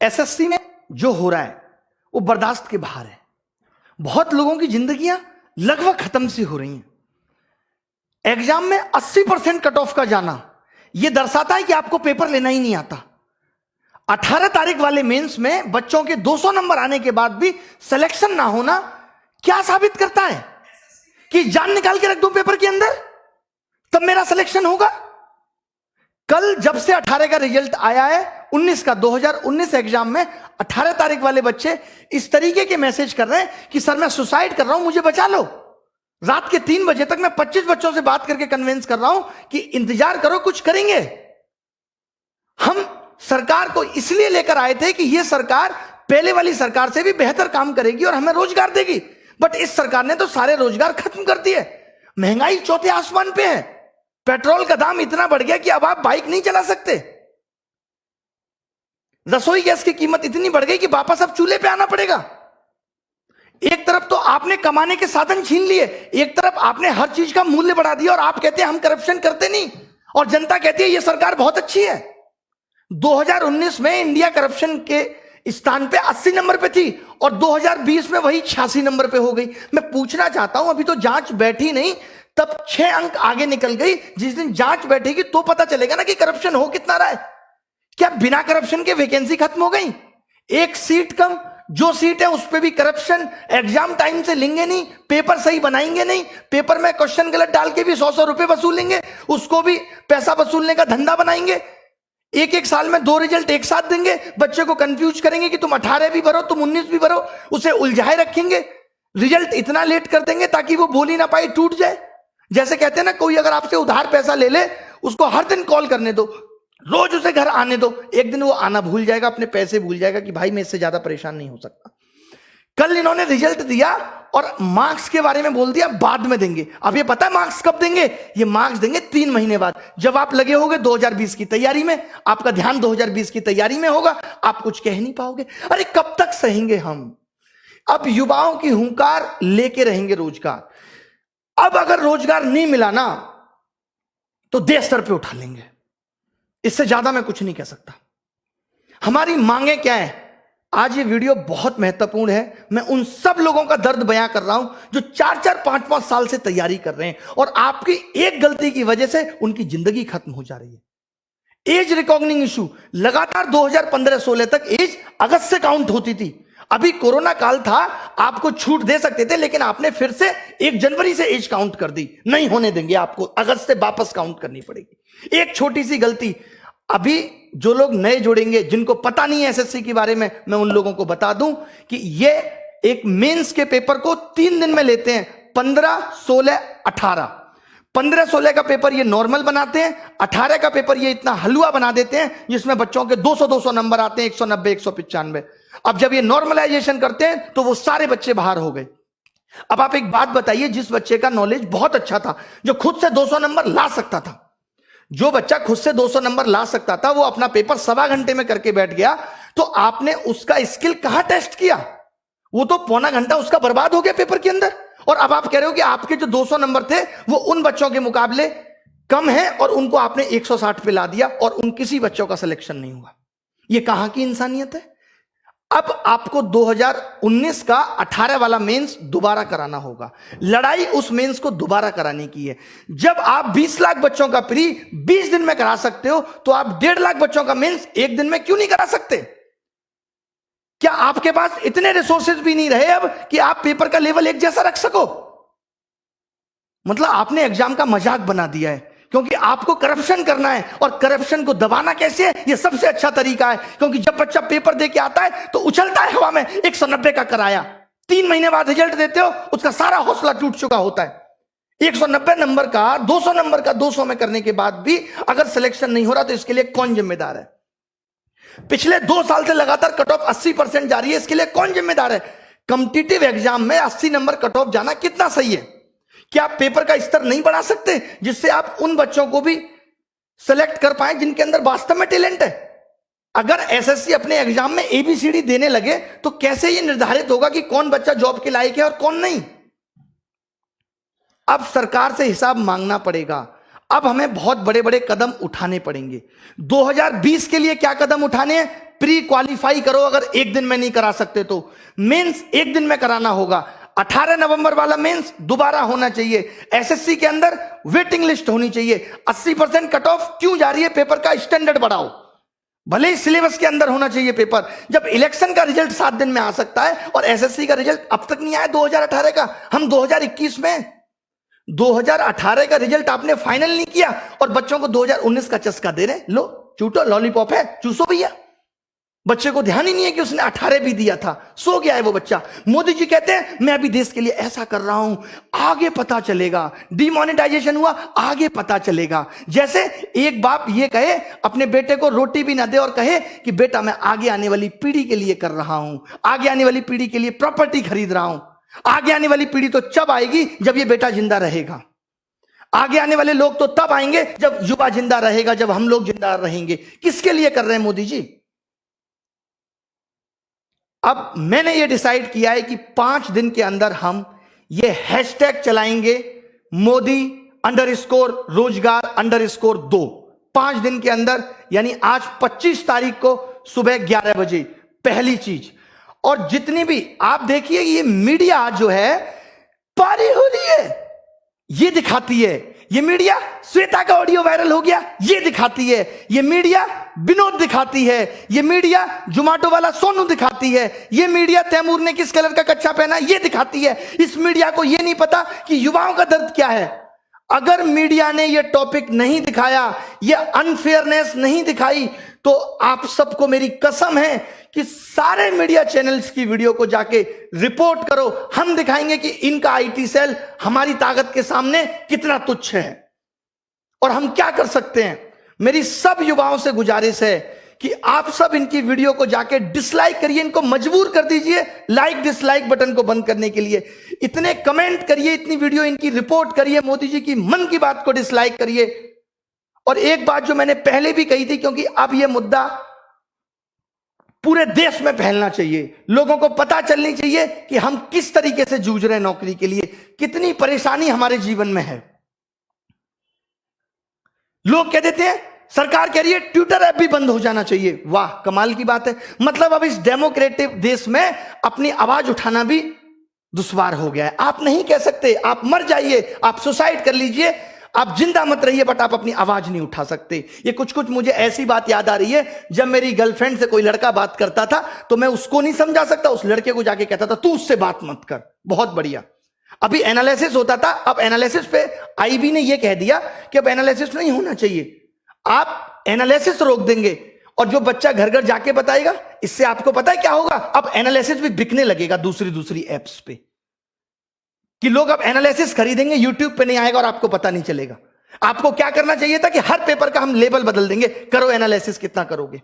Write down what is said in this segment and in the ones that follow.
SSC में जो हो रहा है वो बर्दाश्त के बाहर है। बहुत लोगों की जिंदगियां लगभग खत्म सी हो रही हैं। एग्जाम में 80% कट ऑफ का जाना यह दर्शाता है कि आपको पेपर लेना ही नहीं आता। 18 तारीख वाले मेंस में बच्चों के 200 नंबर आने के बाद भी सिलेक्शन ना होना क्या साबित करता है? कि जान निकाल के रख दूं पेपर के अंदर तब मेरा सिलेक्शन होगा। कल जब से 18 का रिजल्ट आया है 19 का 2019 एग्जाम में 18 तारीख वाले बच्चे इस तरीके के मैसेज कर रहे हैं कि सर मैं सुसाइड कर रहा हूं, मुझे बचा लो। रात के 3 बजे तक मैं 25 बच्चों से बात करके कन्विंस कर रहा हूं कि इंतजार करो, कुछ करेंगे। हम सरकार को इसलिए लेकर आए थे कि यह सरकार पहले वाली सरकार से भी बेहतर काम करेगी और हमें रोजगार देगी, बट इस सरकार ने तो सारे रोजगार खत्म कर दिए। महंगाई चौथे आसमान पे है। पेट्रोल का दाम इतना बढ़ गया कि अब आप बाइक नहीं चला सकते। रसोई गैस की कीमत इतनी बढ़ गई कि वापस अब चूल्हे पे आना पड़ेगा। एक तरफ तो आपने कमाने के साधन छीन लिए, एक तरफ आपने हर चीज का मूल्य बढ़ा दिया और आप कहते हैं हम करप्शन करते नहीं, और जनता कहती है यह सरकार बहुत अच्छी है। 2019 में इंडिया करप्शन के स्थान पे 80 नंबर पे थी और 2020 में वही 86 नंबर पे हो गई। मैं पूछना चाहता हूं, अभी तो जांच बैठी नहीं, तब 6 अंक आगे निकल गई। जिस दिन जांच बैठेगी तो पता चलेगा ना कि करप्शन हो कितना रहा है। क्या बिना करप्शन के वैकेंसी खत्म हो गई? एक सीट कम, जो सीट है उस पर भी करप्शन। एग्जाम टाइम से लेंगे नहीं, पेपर सही बनाएंगे नहीं, पेपर में क्वेश्चन गलत डाल के भी 100-100 रुपए वसूलेंगे, उसको भी पैसा वसूलने का धंधा बनाएंगे। एक साल में 2 रिजल्ट एक साथ देंगे, बच्चे को कंफ्यूज करेंगे कि तुम 18 भी भरो, तुम 19 भी भरो, उसे उलझाए रखेंगे। रिजल्ट इतना लेट कर देंगे ताकि वो बोल ही ना पाए, टूट जाए। जैसे कहते हैं ना, कोई अगर आपसे उधार पैसा ले ले, उसको हर दिन कॉल करने दो, रोज उसे घर आने दो, एक दिन वो आना भूल जाएगा, अपने पैसे भूल जाएगा कि भाई मैं इससे ज्यादा परेशान नहीं हो सकता। कल इन्होंने रिजल्ट दिया और मार्क्स के बारे में बोल दिया बाद में देंगे। अब ये पता है मार्क्स कब देंगे? ये मार्क्स देंगे 3 महीने बाद, जब आप लगे होगे 2020 की तैयारी में, आपका ध्यान 2020 की तैयारी में होगा, आप कुछ कह नहीं पाओगे। अरे कब तक सहेंगे हम? अब युवाओं की हुंकार लेके रहेंगे रोजगार। अब अगर रोजगार नहीं मिला ना तो देश सर पे उठा लेंगे। इससे ज्यादा मैं कुछ नहीं कह सकता। हमारी मांगे क्या है? आज ये वीडियो बहुत महत्वपूर्ण है। मैं उन सब लोगों का दर्द बयां कर रहा हूं जो 4-4, 5-5 साल से तैयारी कर रहे हैं और आपकी एक गलती की वजह से उनकी जिंदगी खत्म हो जा रही है। एज रिकॉग्निंग इशू लगातार 2015-16 तक एज अगस्त से काउंट होती थी। अभी कोरोना काल था, आपको छूट दे सकते थे, लेकिन आपने फिर से 1 जनवरी से एज काउंट कर दी। नहीं होने देंगे, आपको अगस्त से वापस काउंट करनी पड़ेगी। एक छोटी सी गलती, अभी जो लोग नए जुड़ेंगे, जिनको पता नहीं है एसएससी के बारे में, मैं उन लोगों को बता दूं कि ये एक मेंस के पेपर को 3 दिन में लेते हैं, 15, 16, 18। 15-16 का पेपर ये नॉर्मल बनाते हैं, 18 का पेपर ये इतना हलवा बना देते हैं जिसमें बच्चों के 200-200 नंबर आते हैं, 190, 195। अब जब ये नॉर्मलाइजेशन करते हैं तो वो सारे बच्चे बाहर हो गए। अब आप एक बात बताइए, जिस बच्चे का नॉलेज बहुत अच्छा था, जो खुद से 200 नंबर ला सकता था, जो बच्चा खुद से 200 नंबर ला सकता था, वो अपना पेपर 1.25 घंटे में करके बैठ गया, तो आपने उसका स्किल कहां टेस्ट किया? वो तो पौना घंटा उसका बर्बाद हो गया पेपर के अंदर। और अब आप कह रहे हो कि आपके जो 200 नंबर थे वो उन बच्चों के मुकाबले कम है और उनको आपने 160 पे ला दिया और उन किसी बच्चों का सिलेक्शन नहीं हुआ। ये कहां की इंसानियत है? अब आपको 2019 का 18 वाला मेंस दोबारा कराना होगा। लड़ाई उस मेंस को दोबारा कराने की है। जब आप 20 लाख बच्चों का प्री 20 दिन में करा सकते हो, तो आप 1.5 लाख बच्चों का मेंस 1 दिन में क्यों नहीं करा सकते? क्या आपके पास इतने रिसोर्सेज भी नहीं रहे अब कि आप पेपर का लेवल एक जैसा रख सको? मतलब आपने एग्जाम का मजाक बना दिया है, क्योंकि आपको करप्शन करना है। और करप्शन को दबाना कैसे है? यह सबसे अच्छा तरीका है, क्योंकि जब बच्चा पेपर दे के आता है तो उछलता है हवा में 190 का कराया, 3 महीने बाद रिजल्ट देते हो, उसका सारा हौसला टूट चुका होता है। 190 नंबर का 200 नंबर का 200 में करने के बाद भी अगर सिलेक्शन नहीं हो रहा तो इसके लिए कौन जिम्मेदार है? पिछले 2 साल से लगातार कट ऑफ 80% जा रही है, इसके लिए कौन जिम्मेदार है? कॉम्पिटिटिव एग्जाम में 80 नंबर कट ऑफ जाना कितना सही है? क्या आप पेपर का स्तर नहीं बढ़ा सकते जिससे आप उन बच्चों को भी सेलेक्ट कर पाए जिनके अंदर वास्तव में टैलेंट है? अगर एसएससी अपने एग्जाम में एबीसीडी देने लगे तो कैसे यह निर्धारित होगा कि कौन बच्चा जॉब के लायक है और कौन नहीं? अब सरकार से हिसाब मांगना पड़ेगा। अब हमें बहुत बड़े बड़े कदम उठाने पड़ेंगे। 2020 के लिए क्या कदम उठाने हैं? प्री क्वालिफाई करो अगर एक दिन में नहीं करा सकते तो। मेंस एक दिन में कराना होगा। 18 नवंबर वाला मेंस दोबारा होना चाहिए। एसएससी के अंदर वेटिंग लिस्ट होनी चाहिए। 80% कट ऑफ क्यों जा रही है? पेपर का स्टैंडर्ड बढ़ाओ। भले ही सिलेबस के अंदर होना चाहिए पेपर। जब इलेक्शन का रिजल्ट 7 दिन में आ सकता है और एसएससी का रिजल्ट अब तक नहीं आया 2018 का, हम 2021 में 2018 का रिजल्ट आपने फाइनल नहीं किया और बच्चों को 2019 का चस्का दे रहे। लो चूटो, लॉलीपॉप है, चूसो भैया। बच्चे को ध्यान ही नहीं है कि उसने 18 भी दिया था, सो गया है वो बच्चा। मोदी जी कहते हैं मैं अभी देश के लिए ऐसा कर रहा हूं, आगे पता चलेगा। डिमोनेटाइजेशन हुआ, आगे पता चलेगा। जैसे एक बाप ये कहे अपने बेटे को रोटी भी ना दे और कहे कि बेटा मैं आगे आने वाली पीढ़ी के लिए कर रहा हूं, आगे आने वाली पीढ़ी के लिए प्रॉपर्टी खरीद रहा हूं। आगे आने वाली पीढ़ी तो जब आएगी जब ये बेटा जिंदा रहेगा। आगे आने वाले लोग तो तब आएंगे जब युवा जिंदा रहेगा, जब हम लोग जिंदा रहेंगे। किसके लिए कर रहे हैं मोदी जी? अब मैंने ये डिसाइड किया है कि 5 दिन के अंदर हम ये हैशटैग चलाएंगे, मोदी _रोजगार_2। 5 दिन के अंदर, यानी आज 25 तारीख को सुबह 11 बजे पहली चीज। और जितनी भी आप देखिए, ये मीडिया जो है पारी हो रही है, ये दिखाती है। ये मीडिया श्वेता का ऑडियो वायरल हो गया, ये दिखाती है। ये मीडिया विनोद दिखाती है। ये मीडिया जोमेटो वाला सोनू दिखाती है। ये मीडिया तैमूर ने किस कलर का कच्छा पहना, ये दिखाती है। इस मीडिया को ये नहीं पता कि युवाओं का दर्द क्या है। अगर मीडिया ने ये टॉपिक नहीं दिखाया, ये अनफेयरनेस नहीं दिखाई, तो आप सबको मेरी कसम है कि सारे मीडिया चैनल्स की वीडियो को जाके रिपोर्ट करो। हम दिखाएंगे कि इनका आईटी सेल हमारी ताकत के सामने कितना तुच्छ है और हम क्या कर सकते हैं। मेरी सब युवाओं से गुजारिश है कि आप सब इनकी वीडियो को जाके डिसलाइक करिए, इनको मजबूर कर दीजिए लाइक डिसलाइक बटन को बंद करने के लिए। इतने कमेंट करिए, इतनी वीडियो इनकी रिपोर्ट करिए, मोदी जी की मन की बात को डिसलाइक करिए। और एक बात जो मैंने पहले भी कही थी, क्योंकि अब यह मुद्दा पूरे देश में फैलना चाहिए, लोगों को पता चलनी चाहिए कि हम किस तरीके से जूझ रहे हैं नौकरी के लिए, कितनी परेशानी हमारे जीवन में है। लोग कह देते हैं सरकार कह रही है ट्विटर ऐप भी बंद हो जाना चाहिए। वाह, कमाल की बात है। मतलब अब इस डेमोक्रेटिक देश में अपनी आवाज उठाना भी दुश्वार हो गया है। आप नहीं कह सकते, आप मर जाइए, आप सुसाइड कर लीजिए, आप जिंदा मत रहिए, बट आप अपनी आवाज नहीं उठा सकते। ये कुछ कुछ मुझे ऐसी बात याद आ रही है, जब मेरी गर्लफ्रेंड से कोई लड़का बात करता था तो मैं उसको नहीं समझा सकता, उस लड़के को जाके कहता था तू उससे बात मत कर। बहुत बढ़िया। अभी एनालिसिस होता था, अब एनालिसिस पे आईबी ने यह कह दिया कि अब एनालिसिस नहीं होना चाहिए, आप एनालिसिस रोक देंगे और जो बच्चा घर घर जाके बताएगा, इससे आपको पता है क्या होगा, अब एनालिसिस भी बिकने लगेगा दूसरी एप्स पे, कि लोग अब एनालिसिस खरीदेंगे, यूट्यूब पे नहीं आएगा और आपको पता नहीं चलेगा। आपको क्या करना चाहिए था कि हर पेपर का हम लेबल बदल देंगे, करो एनालिसिस, कितना करोगे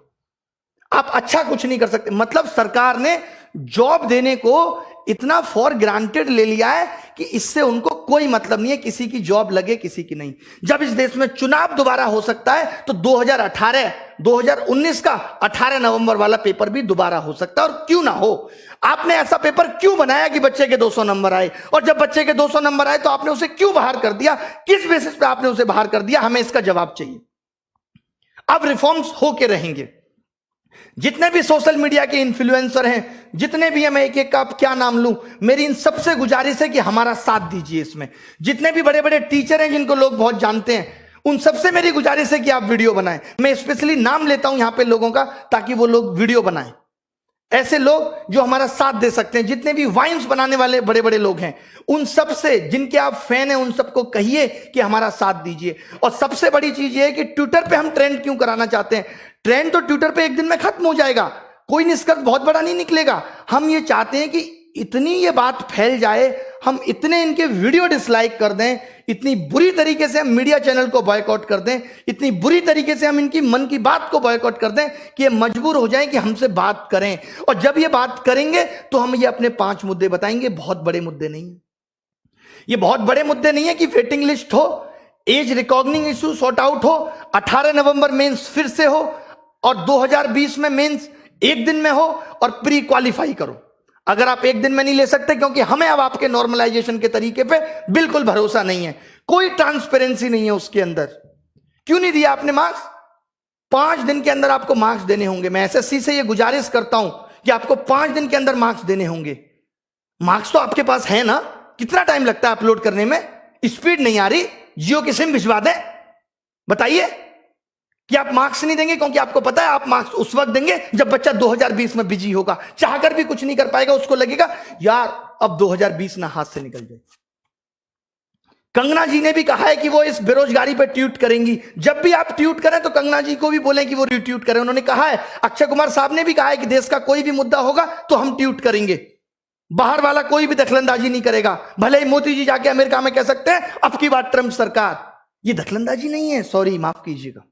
आप, अच्छा कुछ नहीं कर सकते। मतलब सरकार ने जॉब देने को इतना फॉर ग्रांटेड ले लिया है कि इससे उनको कोई मतलब नहीं है किसी की जॉब लगे किसी की नहीं। जब इस देश में चुनाव दोबारा हो सकता है तो 2019 का 18 नवंबर वाला पेपर भी दोबारा हो सकता है, और क्यों ना हो। आपने ऐसा पेपर क्यों बनाया कि बच्चे के 200 नंबर आए, और जब बच्चे के 200 नंबर आए तो आपने उसे क्यों बाहर कर दिया, किस बेसिस पे आपने उसे बाहर कर दिया, हमें इसका जवाब चाहिए। अब रिफॉर्म्स होके रहेंगे। जितने भी सोशल मीडिया के इन्फ्लुएंसर हैं, जितने भी हैं, मैं एक एक का क्या नाम लूं, मेरी इन सबसे गुजारिश है कि हमारा साथ दीजिए इसमें। जितने भी बड़े बड़े टीचर हैं जिनको लोग बहुत जानते हैं, उन सबसे मेरी गुजारिश है कि आप वीडियो बनाएं। मैं स्पेशली नाम लेता हूं यहां पे लोगों का, ताकि वो लोग वीडियो बनाएं। ऐसे लोग जो हमारा साथ दे सकते हैं, जितने भी वाइन्स बनाने वाले बड़े बड़े लोग हैं, उन सब से जिनके आप फैन हैं, उन सबको कहिए कि हमारा साथ दीजिए। और सबसे बड़ी चीज ये है कि ट्विटर पे हम ट्रेंड क्यों कराना चाहते हैं। ट्रेंड तो ट्विटर पे एक दिन में खत्म हो जाएगा, कोई निष्कर्ष बहुत बड़ा नहीं निकलेगा। हम ये चाहते हैं कि इतनी ये बात फैल जाए, हम इतने इनके वीडियो डिसलाइक कर दें, इतनी बुरी तरीके से हम मीडिया चैनल को बॉयकॉट कर दें, इतनी बुरी तरीके से हम इनकी मन की बात को बॉयकॉट कर दें कि ये मजबूर हो जाएं कि हमसे बात करें। और जब ये बात करेंगे तो हम ये अपने 5 मुद्दे बताएंगे। बहुत बड़े मुद्दे नहीं है ये, बहुत बड़े मुद्दे नहीं है कि वेटिंग लिस्ट हो, as recognising issue sort out हो, 18 नवंबर मेंस फिर से हो, और 2020 में मेंस एक दिन में हो, और प्री क्वालिफाई करो। अगर आप एक दिन में नहीं ले सकते, क्योंकि हमें अब आपके नॉर्मलाइजेशन के तरीके पे बिल्कुल भरोसा नहीं है, कोई ट्रांसपेरेंसी नहीं है उसके अंदर। क्यों नहीं दिया आपने मार्क्स? 5 दिन के अंदर आपको मार्क्स देने होंगे। मैं एसएससी से ये गुजारिश करता हूं कि आपको 5 दिन के अंदर मार्क्स देने होंगे। मार्क्स तो आपके पास है ना, कितना टाइम लगता है अपलोड करने में? स्पीड नहीं आ रही, जियो की सिम भिजवा दें? बताइए कि आप मार्क्स नहीं देंगे, क्योंकि आपको पता है आप मार्क्स उस वक्त देंगे जब बच्चा 2020 में बिजी होगा, चाहकर भी कुछ नहीं कर पाएगा, उसको लगेगा यार अब 2020 ना हाथ से निकल जाए। कंगना जी ने भी कहा है कि वो इस बेरोजगारी पर ट्वीट करेंगी। जब भी आप ट्वीट करें तो कंगना जी को भी बोलें कि वो रिट्वीट करें। उन्होंने कहा है, अक्षय कुमार साहब ने भी कहा है कि देश का कोई भी मुद्दा होगा तो हम ट्वीट करेंगे, बाहर वाला कोई भी दखलंदाजी नहीं करेगा। भले ही मोदी जी जाके अमेरिका में कह सकते हैं अब की बार ट्रंप सरकार, ये दखलंदाजी नहीं है, सॉरी माफ कीजिएगा।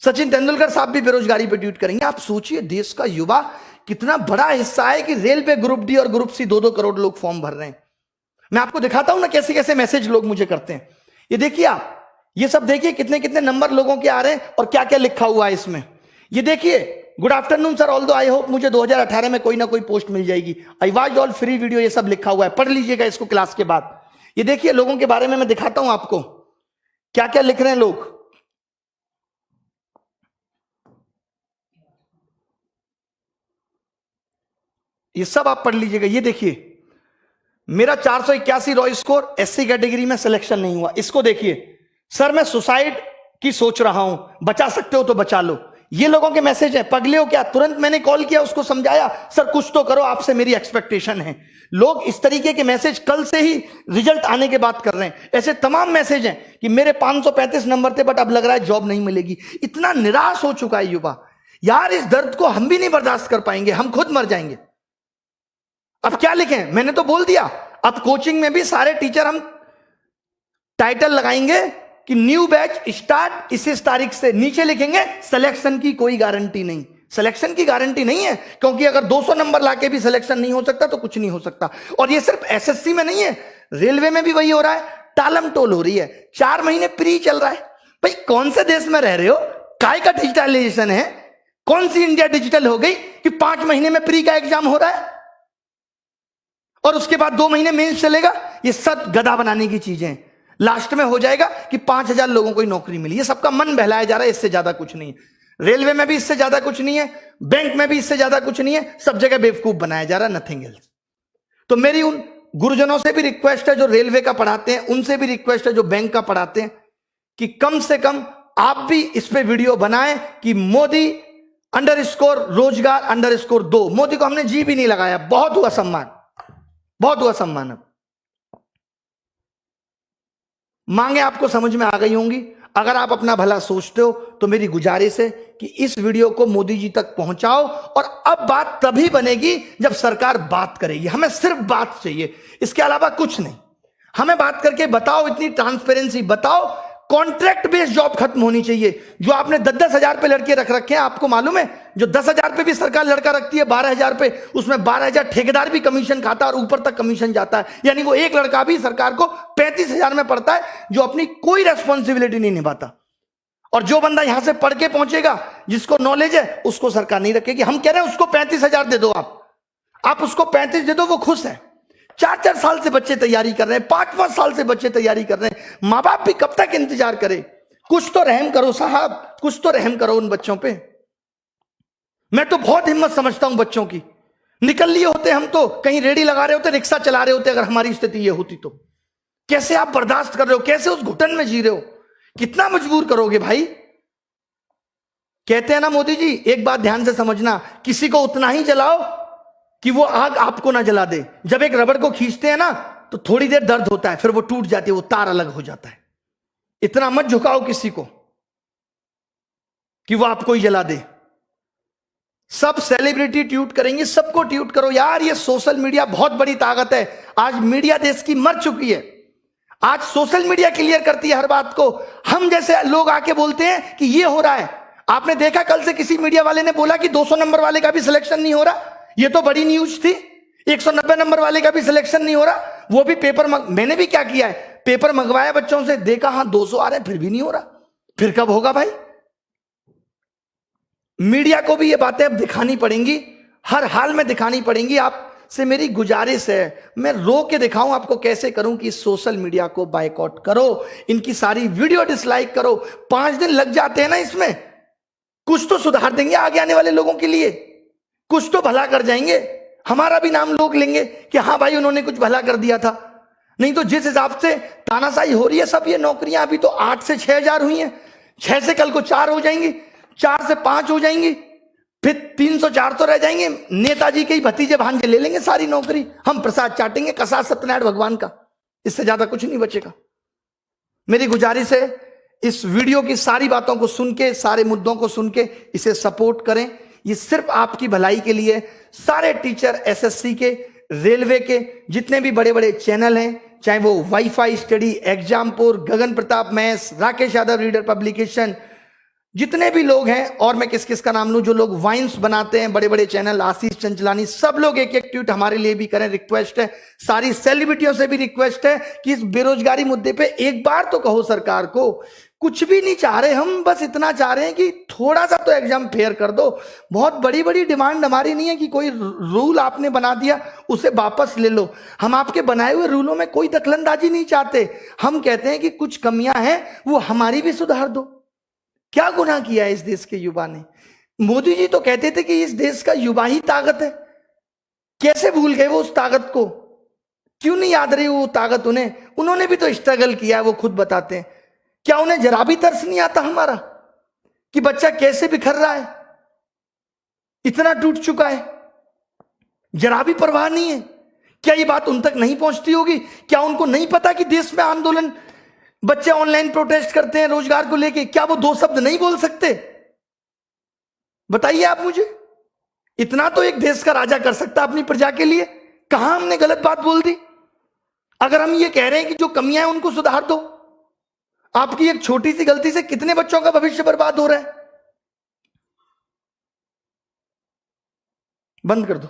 सचिन तेंदुलकर साहब भी बेरोजगारी पर ट्वीट करेंगे। आप सोचिए देश का युवा कितना बड़ा हिस्सा है कि रेलवे ग्रुप डी और ग्रुप सी 2-2 करोड़ लोग फॉर्म भर रहे हैं। मैं आपको दिखाता हूं ना कैसे कैसे मैसेज लोग मुझे करते हैं। ये देखिए आप, ये सब देखिए कितने कितने नंबर लोगों के आ रहे हैं और क्या क्या लिखा हुआ है इसमें। ये देखिए, good afternoon sir, although I hope मुझे 2018 में कोई ना कोई पोस्ट मिल जाएगी, I watch all free video, ये सब लिखा हुआ है, पढ़ लीजिएगा इसको क्लास के बाद। ये देखिए लोगों के बारे में मैं दिखाता हूं आपको क्या क्या लिख रहे हैं लोग। ये सब आप पढ़ लीजिएगा। ये देखिए, मेरा 481 रॉय स्कोर, एससी कैटेगरी में सिलेक्शन नहीं हुआ। इसको देखिए, सर मैं सुसाइड की सोच रहा हूं, बचा सकते हो तो बचा लो। ये लोगों के मैसेज है। पगले हो क्या? तुरंत मैंने कॉल किया, उसको समझाया, सर कुछ तो करो, आपसे मेरी एक्सपेक्टेशन है। लोग इस तरीके के मैसेज कल से ही रिजल्ट आने के बाद कर रहे हैं। ऐसे तमाम मैसेज हैं कि मेरे 535 नंबर थे बट अब लग रहा है जॉब नहीं मिलेगी। इतना निराश हो चुका है युवा, यार इस दर्द को हम भी नहीं बर्दाश्त कर पाएंगे, हम खुद मर जाएंगे। अब क्या लिखें? मैंने तो बोल दिया, अब कोचिंग में भी सारे टीचर हम टाइटल लगाएंगे कि न्यू बैच स्टार्ट इस तारीख से। नीचे लिखेंगे सिलेक्शन की कोई गारंटी नहीं। सिलेक्शन की गारंटी नहीं है, क्योंकि अगर 200 नंबर लाके भी सिलेक्शन नहीं हो सकता तो कुछ नहीं हो सकता। और ये सिर्फ एसएससी में नहीं है, रेलवे में भी वही हो रहा है, टालम टोल हो रही है। 4 महीने प्री चल रहा है। भाई कौन से देश में रह रहे हो? काय का डिजिटलाइजेशन है? कौन सी इंडिया डिजिटल हो गई कि 5 महीने में प्री का एग्जाम हो रहा है और उसके बाद 2 महीने मेंस चलेगा? ये सब गधा बनाने की चीजें हैं। लास्ट में हो जाएगा कि 5000 लोगों को नौकरी मिली। ये सबका मन बहलाया जा रहा है, इससे ज्यादा कुछ नहीं है। रेलवे में भी इससे ज्यादा कुछ नहीं है, बैंक में भी इससे ज्यादा कुछ नहीं है, सब जगह बेवकूफ बनाया जा रहा है, नथिंग एल्स। तो मेरी उन गुरुजनों से भी रिक्वेस्ट है जो रेलवे का पढ़ाते हैं, उनसे भी रिक्वेस्ट है जो बैंक का पढ़ाते हैं, कि कम से कम आप भी इस पे वीडियो बनाएं कि मोदी _ रोजगार _ 2। मोदी को हमने जी भी नहीं लगाया, बहुत हुआ सम्मान, बहुत हुआ सम्मान। अब मांगे आपको समझ में आ गई होंगी। अगर आप अपना भला सोचते हो तो मेरी गुजारिश है कि इस वीडियो को मोदी जी तक पहुंचाओ। और अब बात तभी बनेगी जब सरकार बात करेगी। हमें सिर्फ बात चाहिए, इसके अलावा कुछ नहीं। हमें बात करके बताओ, इतनी ट्रांसपेरेंसी बताओ। कॉन्ट्रैक्ट बेस्ड जॉब खत्म होनी चाहिए। जो आपने 10-10 हजार पे लड़के रख रखे हैं, आपको मालूम है जो 10 हजार पे भी सरकार लड़का रखती है 12 हजार पे, उसमें 12 हजार ठेकेदार भी कमीशन खाता है और ऊपर तक कमीशन जाता है। यानी वो एक लड़का भी सरकार को 35 हजार में पड़ता है जो अपनी कोई रेस्पॉन्सिबिलिटी नहीं निभाता। और जो बंदा यहां से पढ़ के पहुंचेगा, जिसको नॉलेज है, उसको सरकार नहीं रखेगी। हम कह रहे हैं उसको 35 हजार दे दो, आप उसको 35 दे दो, वो खुश है। 4-4 साल से बच्चे तैयारी कर रहे हैं, 5-5 साल से बच्चे तैयारी कर रहे हैं। माँ बाप भी कब तक इंतजार करे? कुछ तो रहम करो साहब, कुछ तो रहम करो उन बच्चों पे। मैं तो बहुत हिम्मत समझता हूं बच्चों की। निकल लिए होते हम तो, कहीं रेडी लगा रहे होते, रिक्शा चला रहे होते, अगर हमारी स्थिति ये होती तो। कैसे आप बर्दाश्त कर रहे हो? कैसे उस घुटन में जी रहे हो? कितना मजबूर करोगे भाई? कहते हैं ना मोदी जी, एक बात ध्यान से समझना, किसी को उतना ही जलाओ कि वो आग आपको ना जला दे। जब एक रबड़ को खींचते हैं ना तो थोड़ी देर दर्द होता है, फिर वो टूट जाती है, वो तार अलग हो जाता है। इतना मत झुकाओ किसी को कि वो आपको ही जला दे। सब सेलिब्रिटी ट्वीट करेंगे, सबको ट्वीट करो यार। ये सोशल मीडिया बहुत बड़ी ताकत है। आज मीडिया देश की मर चुकी है। आज सोशल मीडिया क्लियर करती है हर बात को। हम जैसे लोग आके बोलते हैं कि ये हो रहा है। आपने देखा कल से किसी मीडिया वाले ने बोला कि 200 नंबर वाले का भी सिलेक्शन नहीं हो रहा। ये तो बड़ी न्यूज थी। 190 नंबर वाले का भी सिलेक्शन नहीं हो रहा, वो भी पेपर मैंने भी क्या किया है, पेपर मंगवाया बच्चों से, देखा हाँ 200 आ रहे हैं, फिर भी नहीं हो रहा। फिर कब होगा भाई? मीडिया को भी ये बातें अब दिखानी पड़ेंगी, हर हाल में दिखानी पड़ेंगी। आपसे मेरी गुजारिश है, मैं रो के दिखाऊं आपको कैसे करूं कि सोशल मीडिया को बायकॉट करो, इनकी सारी वीडियो डिसलाइक करो। 5 दिन लग जाते हैं ना इसमें, कुछ तो सुधार देंगे आगे आने वाले लोगों के लिए, कुछ तो भला कर जाएंगे, हमारा भी नाम लोग लेंगे कि हाँ भाई उन्होंने कुछ भला कर दिया था। नहीं तो जिस हिसाब से तानाशाही हो रही है सब, ये नौकरियां अभी तो 8 से 6,000 हुई हैं, 6 से कल को 4 हो जाएंगी, 4 से 5 हो जाएंगी, फिर 300-400 रह जाएंगे। नेताजी के ही भतीजे भांजे ले लेंगे सारी नौकरी, हम प्रसाद चाटेंगे कसा सत्यनारायण भगवान का, इससे ज्यादा कुछ नहीं बचेगा। मेरी गुजारिश है इस वीडियो की सारी बातों को सुन के, सारे मुद्दों को सुन के इसे सपोर्ट करें, ये सिर्फ आपकी भलाई के लिए। सारे टीचर एसएससी के, रेलवे के, जितने भी बड़े बड़े चैनल हैं, चाहे वो WiFi study, Exampur, Gagan Pratap maths, Rakesh Yadav reader publication, जितने भी लोग हैं, और मैं किस किस का नाम लूं, जो लोग वाइन्स बनाते हैं, बड़े बड़े चैनल, आशीष चंचलानी, सब लोग एक एक ट्वीट हमारे लिए भी करें। रिक्वेस्ट है, सारी सेलिब्रिटियों से भी रिक्वेस्ट है कि इस बेरोजगारी मुद्दे पे एक बार तो कहो सरकार को। कुछ भी नहीं चाह रहे हम, बस इतना चाह रहे हैं कि थोड़ा सा तो एग्जाम फेयर कर दो। बहुत बड़ी बड़ी डिमांड हमारी नहीं है कि कोई रूल आपने बना दिया उसे वापस ले लो, हम आपके बनाए हुए रूलों में कोई दखलंदाजी नहीं चाहते। हम कहते हैं कि कुछ कमियां हैं वो हमारी भी सुधार दो। क्या गुनाह किया है इस देश के युवा ने? मोदी जी तो कहते थे कि इस देश का युवा ही ताकत है, कैसे भूल गए वो उस ताकत को? क्यों नहीं याद रही वो ताकत उन्हें? उन्होंने भी तो स्ट्रगल किया है, वो खुद बताते हैं। क्या उन्हें जरा भी तरस नहीं आता हमारा कि बच्चा कैसे बिखर रहा है, इतना टूट चुका है? जरा भी परवाह नहीं है? क्या ये बात उन तक नहीं पहुंचती होगी? क्या उनको नहीं पता कि देश में आंदोलन, बच्चे ऑनलाइन प्रोटेस्ट करते हैं रोजगार को लेके, क्या वो 2 शब्द नहीं बोल सकते? बताइए आप मुझे। इतना तो एक देश का राजा कर सकता अपनी प्रजा के लिए। कहां हमने गलत बात बोल दी? अगर हम ये कह रहे हैं कि जो कमियां हैं उनको सुधार दो, आपकी एक छोटी सी गलती से कितने बच्चों का भविष्य बर्बाद हो रहा है? बंद कर दो।